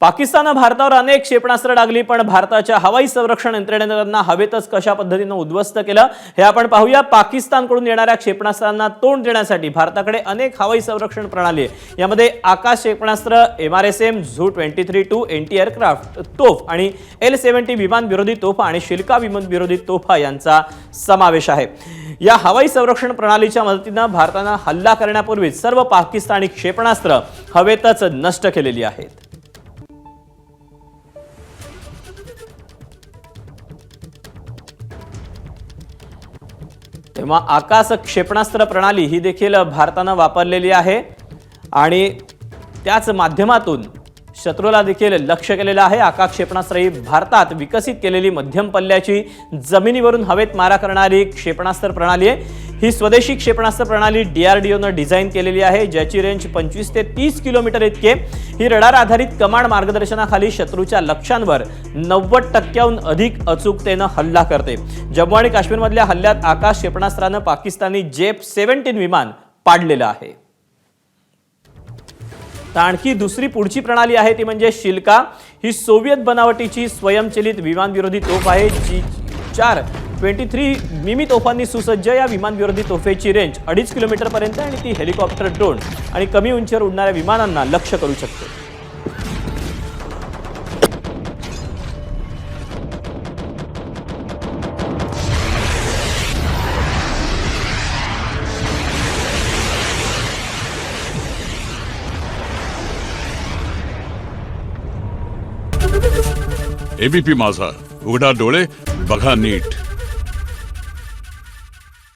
पाकिस्तानने भारतावर अनेक क्षेपणास्त्र डागली, पण भारताच्या हवाई संरक्षण यंत्रणेने त्यांना हवेतच कशा पद्धतीने उद्ध्वस्त केलं हे आपण पाहूया। पाकिस्तानकडून येणाऱ्या क्षेपणास्त्रांना तोंड देण्यासाठी भारताकडे अनेक हवाई संरक्षण प्रणाली आहे। यामध्ये आकाश क्षेपणास्त्र, MRSM, ZU-23-2 एंटी एअरक्राफ्ट तोफ आणि L-70 विमान विरोधी तोफा आणि शिल्का विमान विरोधी तोफा यांचा समावेश आहे। या हवाई संरक्षण प्रणालीच्या मदतीने भारताने हल्ला करण्यापूर्वी सर्व पाकिस्तानी क्षेपणास्त्र हवेतच नष्ट केलेली आहेत। तेव्हा आकाश क्षेपणास्त्र प्रणाली ही देखील भारताने वापरलेली आहे आणि त्याच माध्यमातून शत्रूला देखील लक्ष्य केलेलं आहे। आकाश क्षेपणास्त्र ही भारतात विकसित केलेली मध्यम पल्ल्याची जमिनीवरून हवेत मारा करणारी क्षेपणास्त्र प्रणाली आहे। ही स्वदेशी क्षेपणास्त्र प्रणाली DRDOने डिझाइन केलेली आहे, ज्याची रेंज 25 ते 30 किलोमीटर इतके। ही रडार आधारित कमांड मार्गदर्शनाखाली शत्रूच्या लक्ष्यांवर 90% अधिक अचूकतेने हल्ला करते। जम्मू आणि काश्मीरमधल्या हल्ल्यात आकाश क्षेपणास्त्राने पाकिस्तानी JF-17 विमान पाडलेलं आहे। आणखी दुसरी पुढची प्रणाली आहे ती म्हणजे शिल्का। ही सोवियत बनावटीची स्वयंचलित विमान विरोधी तोफ आहे, जी 4 23 मिमी तोफांनी सुसज्ज। या विमान विरोधी तोफेची रेंज 2.5 किलोमीटर पर्यंत आणि ती हेलिकॉप्टर, ड्रोन आणि कमी उंचीवर उडणाऱ्या विमानांना लक्ष्य करू शकते। ABP माझा, उघडा डोळे बघा नीट।